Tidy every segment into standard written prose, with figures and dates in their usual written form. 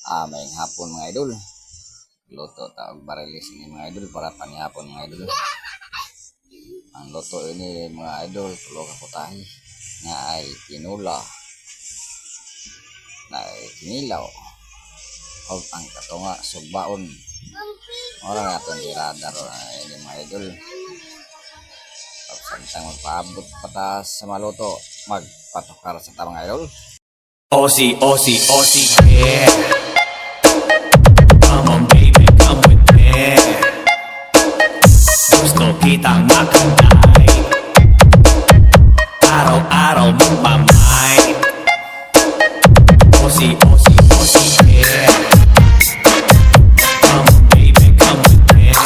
May hapon mga idol. Luto tawag barilis ini mga idol para panihapon mga idol. Ang luto ini mga idol tulo ka putahe nga ay tinula na kinilaw o ang katunga subaon. Ora nga itong diradar ini mga idol. Samtang magpaabot patas sa maluto magpatukar sa tamang idol. Aussie, Aussie, Aussie, yeah. Come on baby, come with me. Gusto kitang makagay. Araw-araw magpamay. Aussie, Aussie, Aussie, yeah. Come on baby, come with me.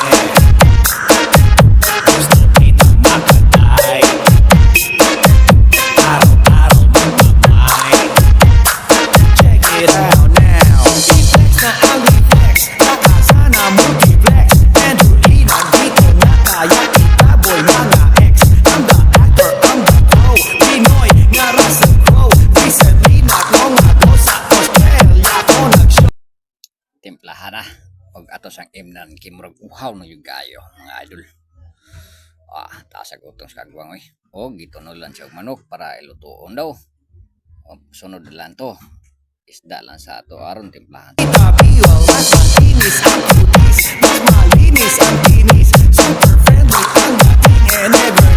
Gusto kitang makagay. Araw-araw magpamay. Check it out now. I-flex na ang reflex. Nakasa na multiplex. Androlina dito na kaya itaboy mga ex. I'm the actor, I'm the pro. Pinoy nga Russell Crowe. Recently naglongago sa Australia ko nag-show. Timplahan na pag ato sang imnan kimurag uhaw na yung gayo mga idol. Taas ang utong sa kagwang o gitunod lang siya manok para ilutuon daw. Sunod lang to isda lang sa ato aron timplahan. Itabiol, mas malinis ang cuties. Mas malinis ang tinis. Super friendly ang dating and never